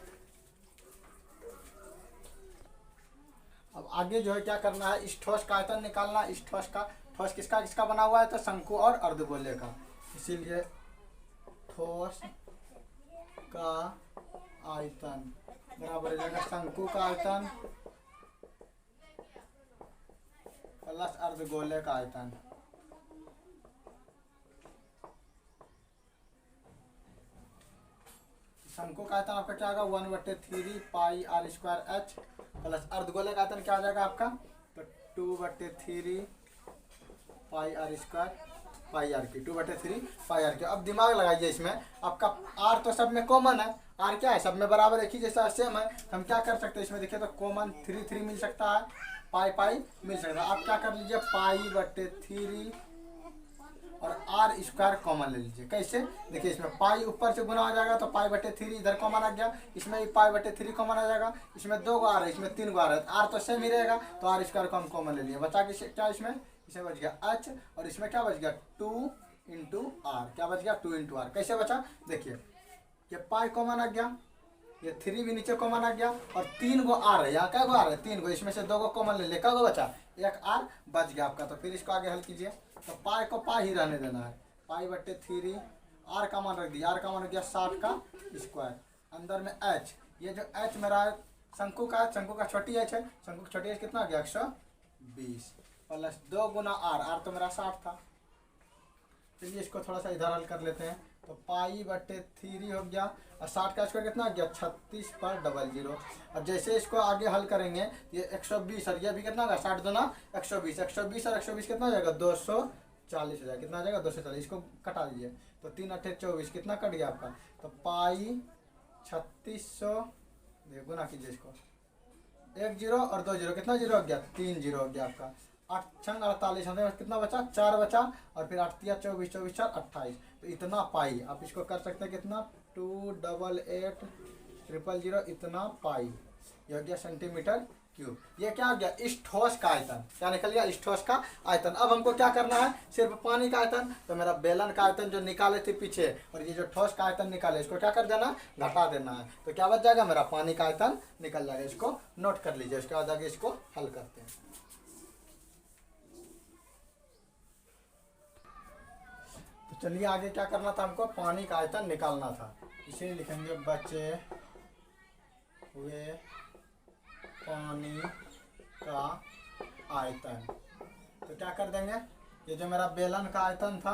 Speaker 1: अब आगे जो है क्या करना है, इस ठोस का आयतन निकालना। इस ठोस किसका किसका बना हुआ है, तो शंकु और अर्धगोले का, इसीलिए ठोस का आयतन बराबर हो जाएगा शंकु का आयतन प्लस अर्धगोले का आयतन। शंकु का आयतन आपका क्या होगा, 1/3 pi r square H, plus अर्धगोले का आयतन क्या हो जाएगा आपका, तो 2/3 पाई आर स्क्वायर पाई आर की, 2/3 पाई आर की। अब दिमाग लगाइए, इसमें आपका आर तो सब में कॉमन है, आर क्या है सब में बराबर एक ही जैसा सेम है। हम क्या कर सकते हैं इसमें, देखिए तो कॉमन 3 मिल सकता है, पाई पाई मिल सकता है। आप क्या कर लीजिए, पाई/3 और आर स्क्वायर कॉमन ले लीजिए। कैसे, देखिए इसमें पाई ऊपर से गुना हो जाएगा तो पाई/3 इधर कॉमन आ गया, इसमें भी पाई/3 कॉमन आ जाएगा। इसमें 2 आर है, इसमें 3 आर है, आर तो सेम ही रहेगा तो आर स्क्वायर को हम कॉमन ले लिए। बचा के क्या, इसमें बच गया एच और इसमें क्या बच गया 2 इंटू आर, क्या बच गया 2 इंटू आर। कैसे बचा देखिए, ये पाई कॉमन आ गया, ये 3 भी नीचे कॉमन आ गया, और 3 गो आर है, यहाँ क्या गो आर है 3 गो, इसमें से 2 गो कॉमन ले क्या गो बचा, एक आर बच गया आपका। तो फिर इसको आगे हल कीजिए, तो पाई को पाई ही रहने देना है, पाई बट्टे 3, आर का मान रख दिया, आर का मान हो गया 60 का स्क्वायर, अंदर में एच, ये जो एच मेरा शंकु का, शंकु का छोटी एच है, शंकु का छोटी एच कितना आ गया 120 प्लस 2 गुना आर, आर तो मेरा 60 था। चलिए इसको थोड़ा सा इधर हल कर लेते हैं, तो पाई बट्टे 3 हो गया, और 60 का स्क्वायर कितना आ गया 36 पर 00। और जैसे इसको आगे हल करेंगे ये 120 और ये भी कितना होगा 60 दूना 120, 120 और 120 कितना हो जाएगा 240 हो जाएगा, कितना आ जाएगा 240, इसको कटा दीजिए, तो 3 अट्ठे 24 कितना कट गया आपका, तो पाई 3600 गुना कीजिए इसको, 1 जीरो और 2 जीरो कितना जीरो हो गया 3 जीरो हो गया आपका, 8 छंग 48 हमें कितना बचा 4 बचा, और फिर 8 तिया 24, 24 4 28, तो इतना पाई आप इसको कर सकते हैं कितना 288 इतना पाई, ये हो गया सेंटीमीटर क्यूब। ये क्या हो गया स्ठोस का आयतन, क्या निकल गया स्ठोस का आयतन। अब हमको क्या करना है सिर्फ पानी का आयतन, तो मेरा बेलन का आयतन जो निकाले थे पीछे, और ये जो ठोस का आयतन निकाले इसको क्या कर देना घटा देना है, तो क्या बच जाएगा मेरा पानी का आयतन निकल जाएगा। इसको नोट कर लीजिए, उसके बाद आगे इसको हल करते हैं। तो चलिए आगे क्या करना था हमको, पानी का आयतन निकालना था, इसे लिखेंगे बचे हुए पानी का आयतन। तो क्या कर देंगे, ये जो मेरा बेलन का आयतन था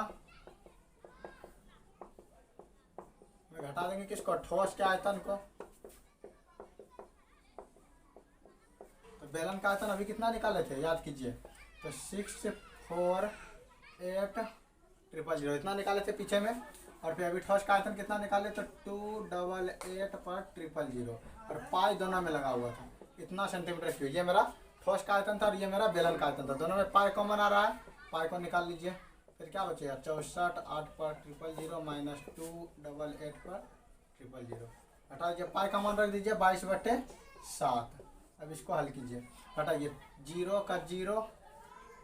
Speaker 1: मैं घटा देंगे किसको ठोस के आयतन को, तो बेलन का आयतन अभी कितना निकाले थे याद कीजिए, तो 648 इतना निकाले थे पीछे में, और फिर अभी ठोस का आयतन कितना निकाले तो 288 पर 000, और पाई दोनों में लगा हुआ था इतना सेंटीमीटर क्यूब। ये मेरा ठोस का आयतन था और ये मेरा बेलन का आयतन था, दोनों में पाई कॉमन आ रहा है, पाई को निकाल लीजिए, फिर क्या बचेगा 64 8 पर 000 माइनस 288 पर 000, हटा दीजिए, पाई कॉमन रख दीजिए 22/7। अब इसको हल कीजिए, हटाइए 0 का 0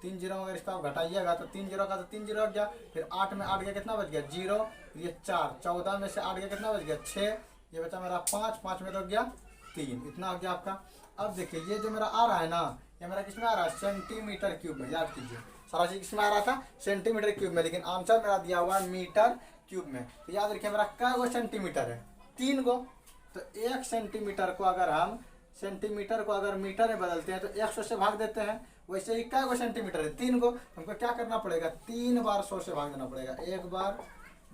Speaker 1: 3 जीरो, अगर इसको आप घटाइएगा तो 3 जीरो का तो 3 जीरो हो गया, फिर 8 में 8 गया कितना बच गया 0, ये 4, 14 में से 8 गया कितना बच गया 6, ये बचा मेरा 5, 5 में तो गया 3, इतना हो गया आपका। अब देखिए ये जो मेरा आ रहा है ना, ये मेरा किसमें आ रहा है सेंटीमीटर क्यूब में, याद कीजिए सारा चीज किसमें आ रहा था सेंटीमीटर क्यूब में, लेकिन आंसर मेरा दिया हुआ है मीटर क्यूब में। तो याद रखिए मेरा कै गो सेंटीमीटर है 3 गो, तो 1 सेंटीमीटर को अगर हम सेंटीमीटर को अगर मीटर में बदलते हैं तो 100 से भाग देते हैं, वैसे ही कै गो सेंटीमीटर है 3 गो, हमको क्या करना पड़ेगा 3 बार 100 से भाग देना पड़ेगा, 1 बार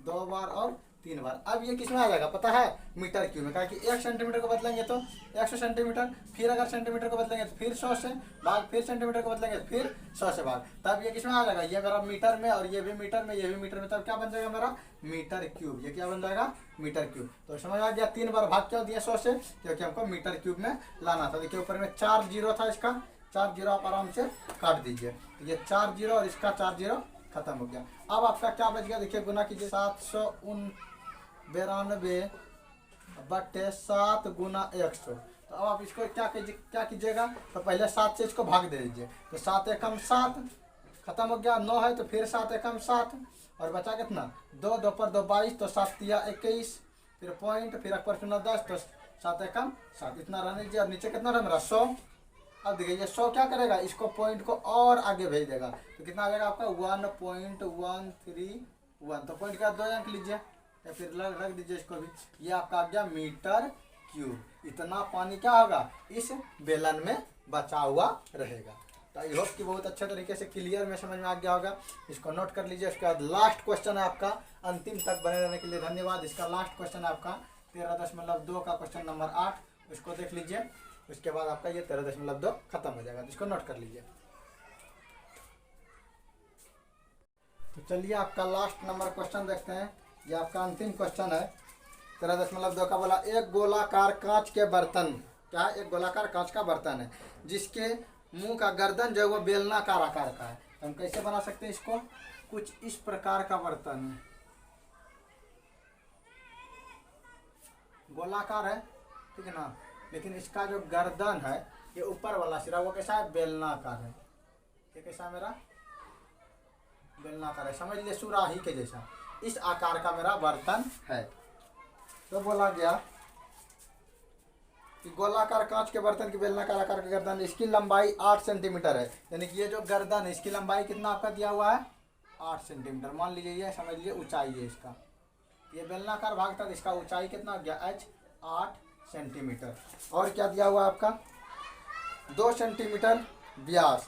Speaker 1: 2 बार और 3 बार। अब ये किस में आ जाएगा पता है मीटर क्यूब में, कहा कि 1 सेंटीमीटर को बदलेंगे तो 100 सेंटीमीटर, फिर अगर सेंटीमीटर को बदलेंगे तो फिर 100 से भाग, फिर सेंटीमीटर को बदलेंगे तो फिर 100 से भाग, तब ये किस में आ जाएगा ये मेरा मीटर में, और ये भी मीटर में, ये भी मीटर में, तब क्या बन जाएगा मेरा मीटर क्यूब। ये क्या बन जाएगा मीटर क्यूब। तो समझ आ गया 3 बार भाग क्यों दिया 100 से, क्योंकि हमको मीटर क्यूब में लाना था। देखिए ऊपर में 4 जीरो था, इसका 4 जीरो आप आराम से काट दीजिए, तो ये 4 जीरो और इसका 4 जीरो खत्म हो गया। अब आपका क्या बच गया देखिए, गुना कीजिए 792 बट्टे 7 गुना 100। तो अब आप इसको क्या कीजिएगा, तो पहले 7 से इसको भाग दे दीजिए, तो 7 एकम 7 खत्म हो गया, 9 है तो फिर 7 एकम 7, और बचा कितना 2 2 पर 2 22, तो 7 तिया 21, फिर पॉइंट, फिर 1 पर 0 10, तो 7 एकम 7 इतना रहने दीजिए। और नीचे कितना रहा मेरा 100। अब देखिए ये 100 क्या करेगा, इसको पॉइंट को और आगे भेज देगा, तो कितना आ जाएगा आपका 1.131, तो पॉइंट का 2 अंक लीजिए या फिर रख दीजिए इसको भी, ये आपका आ गया मीटर क्यूब। इतना पानी क्या होगा इस बेलन में बचा हुआ रहेगा। तो आई होप कि बहुत अच्छे तरीके से क्लियर में समझ में आ गया होगा, इसको नोट कर लीजिए। उसके बाद लास्ट क्वेश्चन है आपका, अंतिम तक बने रहने के लिए धन्यवाद। इसका लास्ट क्वेश्चन है आपका 13.2 का क्वेश्चन नंबर 8, उसको देख लीजिए, उसके बाद आपका ये 13.2 खत्म हो जाएगा, इसको नोट कर लीजिए। तो चलिए आपका लास्ट नंबर क्वेश्चन देखते हैं, ये आपका अंतिम क्वेश्चन है 13.2 का। बोला एक गोलाकार कांच के बर्तन, क्या है एक गोलाकार कांच का बर्तन है जिसके मुंह का गर्दन जो है वो बेलनाकार आकार का है। हम कैसे बना सकते हैं इसको, कुछ इस प्रकार का बर्तन है, गोलाकार है ठीक है ना, लेकिन इसका जो गर्दन है ये ऊपर वाला सिरा वो कैसा है बेलनाकार है। ये कैसा मेरा बेलनाकार है, समझ लिए, सुराही के जैसा इस आकार का मेरा बर्तन है। तो बोला गया कि गोलाकार कांच के बर्तन की बेलनाकार आकार की गर्दन, इसकी लंबाई 8 सेंटीमीटर है। यानी कि ये जो गर्दन है इसकी लंबाई कितना आपका दिया हुआ है 8 सेंटीमीटर। मान लीजिए ये समझ लीजिए ऊंचाई है इसका, ये बेलनाकार भाग था, इसका ऊंचाई कितना हो गया h 8 सेंटीमीटर। और क्या दिया हुआ आपका 2 सेंटीमीटर व्यास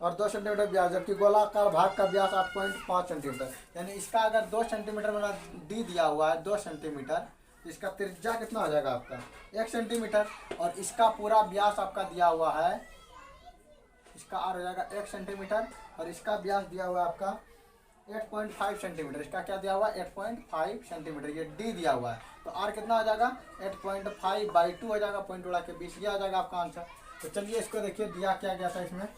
Speaker 1: और 2 सेंटीमीटर व्यास, जबकि गोलाकार भाग का व्यास 8.5 सेंटीमीटर। यानी इसका अगर 2 सेंटीमीटर मेरा डी दिया हुआ है 2 सेंटीमीटर, इसका त्रिज्या कितना हो जाएगा आपका 1 सेंटीमीटर। और इसका पूरा व्यास आपका दिया हुआ है, इसका आर हो जाएगा 1 सेंटीमीटर और इसका व्यास दिया हुआ है आपका 8.5 सेंटीमीटर। इसका क्या दिया हुआ है 8.5 सेंटीमीटर, ये डी दिया हुआ है। तो आर कितना हो जाएगा 8.5/2 हो जाएगा, पॉइंट उड़ा के 20, ये आ जाएगा आपका आंसर। तो चलिए इसको देखिए दिया क्या गया था इसमें,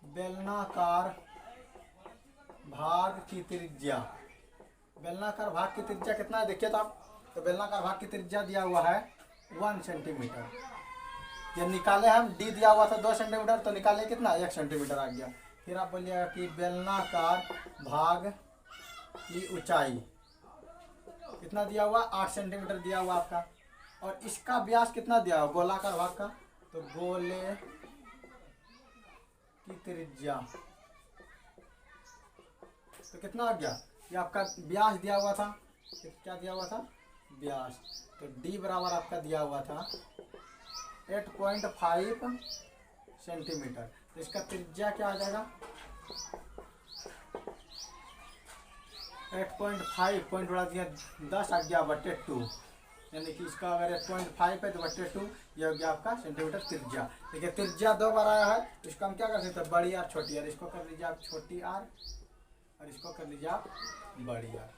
Speaker 1: बेलनाकार भाग की त्रिज्या, बेलनाकार भाग की त्रिज्या कितना है देखिए। तो बेलनाकार भाग की त्रिज्या दिया हुआ है 1 सेंटीमीटर। ये निकाले हम, डी दिया हुआ था 2 सेंटीमीटर, तो निकाले कितना 1 सेंटीमीटर आ गया। फिर आप बोलिएगा कि बेलनाकार भाग की ऊंचाई कितना दिया हुआ 8 सेंटीमीटर दिया हुआ आपका। और इसका व्यास कितना दिया हुआ गोलाकार भाग का, तो गोले की त्रिज्या तो कितना आ गया, ये आपका व्यास दिया हुआ था, क्या दिया हुआ था व्यास। तो डी बराबर आपका दिया हुआ था 8.5 सेंटीमीटर। तो इसका त्रिज्या क्या आ जाएगा 8.5 पॉइंट बढ़ा दिया 10 आ गया बटे 2, यानी कि इसका अगर 8.5 है तो बटे 2 ये हो गया आपका सेंटीमीटर त्रिज्या। देखिए त्रिज्या 2 बार आया है, इसको हम क्या कर सकते हैं बड़ी आर छोटी आर, इसको कर लीजिए आप छोटी आर और इसको कर लीजिए आप बड़ी आर।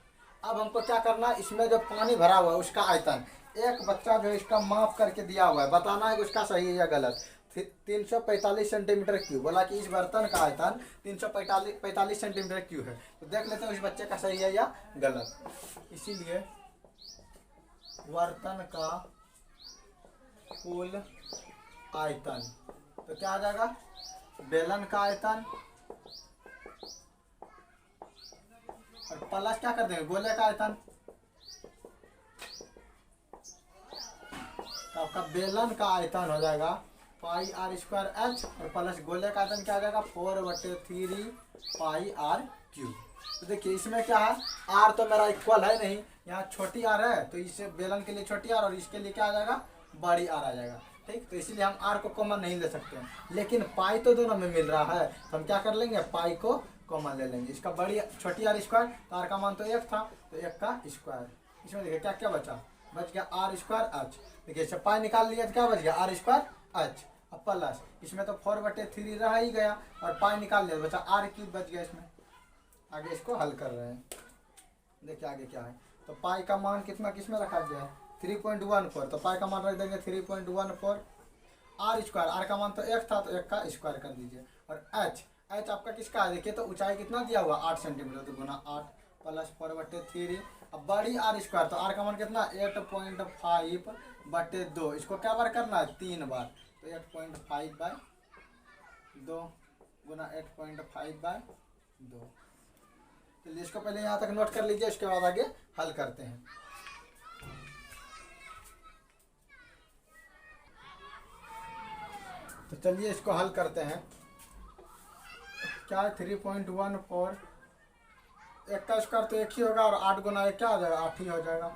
Speaker 1: अब हमको क्या करना है, इसमें जो पानी भरा हुआ है उसका आयतन, एक बच्चा जो इसका माप करके दिया हुआ है, बताना है कि उसका सही है या गलत। 345 सेंटीमीटर क्यूब, बोला कि इस बर्तन का आयतन 345 सेंटीमीटर क्यूब है। तो देख लेते हैं उस बच्चे का सही है या गलत। इसीलिए बर्तन का कुल आयतन, तो क्या आ जाएगा बेलन का आयतन और प्लस क्या कर देंगे गोले का आयतन। तो आपका बेलन का आयतन हो जाएगा पाई आर स्क्वायर एच और प्लस गोले का आयतन क्या आ जाएगा 4/3 पाई आर क्यूब। तो देखिए इसमें क्या है, आर तो मेरा इक्वल है नहीं, यहाँ छोटी आर है तो इसे बेलन के लिए छोटी आर और इसके लिए क्या आ जाएगा बड़ी आर आ जाएगा। ठीक, तो इसीलिए हम आर को कॉमन नहीं ले सकते हैं, लेकिन पाई तो दोनों में मिल रहा है, तो हम क्या कर लेंगे पाई को कॉमन ले लेंगे। इसका बड़ी छोटी आर स्क्वायर, तो आर का मान तो 1 था तो 1 का स्क्वायर। इसमें देखिए क्या क्या बचा, बच गया आर स्क्वायर एच। देखिए इससे पाई निकाल लिया तो क्या बच गया आर स्क्वायर एच। अब प्लस इसमें तो 4/3 रह ही गया और पाई निकाल लिया बचा आर क्यूब बच गया इसमें। आगे इसको हल कर रहे हैं, देखिए आगे क्या है। तो पाई का मान कितना किसमें रखा गया है 3.14, तो पाई का मान रख देंगे 3.14। आर स्क्वायर, आर का मान तो 1 था तो 1 का स्क्वायर कर दीजिए। और एच, एच आपका किसका है देखिए, तो ऊंचाई कितना दिया हुआ 8 सेंटीमीटर, तो गुना 8 प्लस 4/3। अब बड़ी आर स्क्वायर, तो आर का मान कितना 8.5/2, इसको क्या बार करना है 3 बार, तो 8.5/2 गुना 8.5/2। चलिए इसको पहले यहाँ तक नोट कर लीजिए, इसके बाद आगे हल करते हैं। तो चलिए इसको हल करते हैं। क्या है 3.14, 1 का स्क्वायर तो 1 ही होगा और 8 गुना 1 क्या हो जाएगा 8 ही हो जाएगा,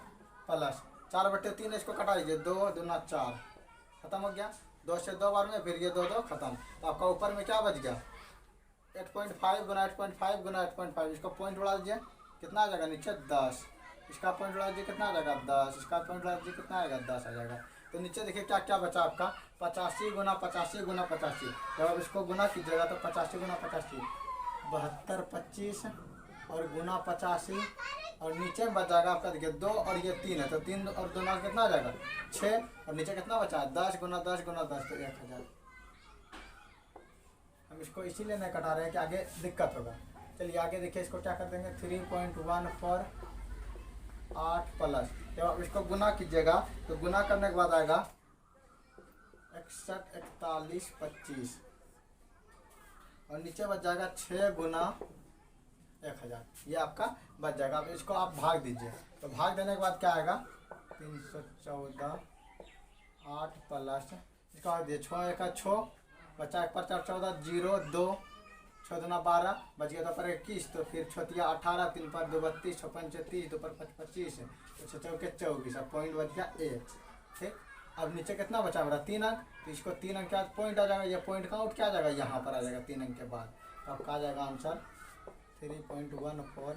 Speaker 1: प्लस 4/3 इसको कटा दीजिए 2 दूना 4, खत्म हो गया। 2 से 2 बार में फिर ये 2 खत्म, तो आपका ऊपर में क्या बच गया 8.5 गुना 8.5 गुना 8.5, इसका पॉइंट उड़ा दीजिए कितना आ जाएगा नीचे 10, इसका पॉइंट उड़ा दीजिए कितना आ जाएगा 10, इसका पॉइंट उड़ा दीजिए कितना आएगा 10 आ जाएगा। तो नीचे देखिए क्या क्या बचा आपका 85 गुना 85 गुना 85, जब आप इसको गुना कीजिएगा तो 85 गुना 85 72 25 और गुना 85 और नीचे में बच जाएगा आपका देखिए 2 और ये 3 है, तो 3 और 2 में कितना आ जाएगा 6 और नीचे कितना बचा है 10 गुना 10 गुना 10, तो 1000। हम इसको इसीलिए नहीं कटा रहे हैं कि आगे दिक्कत होगा। चलिए आगे देखिए इसको क्या कर देंगे 3.14 8 प्लस, जब आप इसको गुना कीजिएगा तो गुना करने के बाद आएगा 61 41 25 और नीचे बच जाएगा 6 गुना 1000, ये आपका बच जाएगा। अब इसको आप भाग दीजिए, तो भाग देने के बाद क्या आएगा 314 8 प्लस इसका भाग दिए 6 1 6 बचा 1 पर 4 14 0 2 6 दूना 12 बच गया 2 पर 21, तो फिर 6 18 3 पर 2 32 6 5 30 2 पर 25 6 चौके 24, अब पॉइंट बच गया 1। ठीक, अब नीचे कितना बचा मेरा 3 अंक, तो इसको 3 अंक के बाद पॉइंट आ जाएगा, ये पॉइंट काउंट क्या आ जाएगा यहाँ पर आ जाएगा 3 अंक के बाद। तो आपका आ जाएगा आंसर 3.14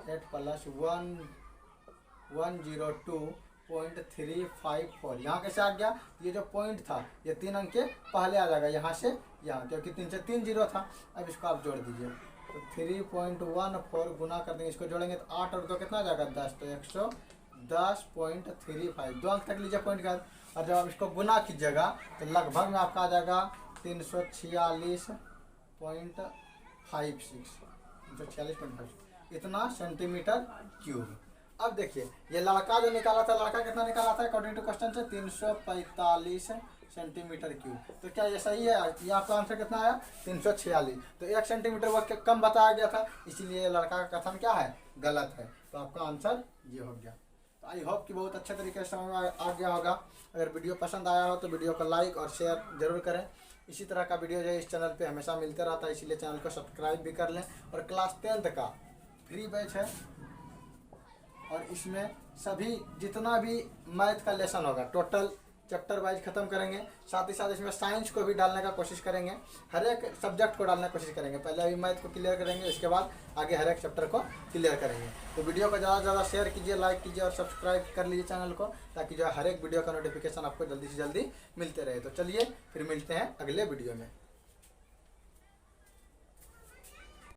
Speaker 1: 8 प्लस 102.354। यहाँ कैसे आ गया, ये जो पॉइंट था ये 3 अंक के पहले आ जाएगा यहाँ से यहाँ, क्योंकि 3 से 3 जीरो था। अब इसको आप जोड़ दीजिए, तो 3.14 गुना कर देंगे, इसको जोड़ेंगे तो 8 और 2 कितना आ जाएगा 10, तो 110.35 2 अंक तक लीजिए पॉइंट का। और जब आप इसको गुना कीजिएगा तो लगभग में आपका आ जाएगा 346.56 इतना सेंटीमीटर क्यूब। अब देखिए ये लड़का जो निकाला था, लड़का कितना निकाला था अकॉर्डिंग टू क्वेश्चन से 345 सेंटीमीटर क्यूब। तो क्या ये सही है, ये आपका आंसर कितना आया 346, तो 1 सेंटीमीटर वो कम बताया गया था, इसीलिए लड़का का कथन क्या है गलत है। तो आपका आंसर ये हो गया। तो आई होप कि बहुत अच्छे तरीके से समझ में आ गया होगा। अगर वीडियो पसंद आया हो तो वीडियो को लाइक और शेयर जरूर करें। इसी तरह का वीडियो जो है इस चैनल पे हमेशा मिलते रहता है, इसीलिए चैनल को सब्सक्राइब भी कर लें। और क्लास 10th का फ्री बैच है और इसमें सभी जितना भी मैथ का लेसन होगा टोटल चैप्टर वाइज ख़त्म करेंगे। साथ ही साथ इसमें साइंस को भी डालने का कोशिश करेंगे, हर एक सब्जेक्ट को डालने की कोशिश करेंगे। पहले अभी मैथ को क्लियर करेंगे, इसके बाद आगे हर एक चैप्टर को क्लियर करेंगे। तो वीडियो को ज़्यादा से ज़्यादा शेयर कीजिए, लाइक कीजिए और सब्सक्राइब कर लीजिए चैनल को, ताकि जो हर एक वीडियो का नोटिफिकेशन आपको जल्दी से जल्दी मिलते रहे। तो चलिए फिर मिलते हैं अगले वीडियो में।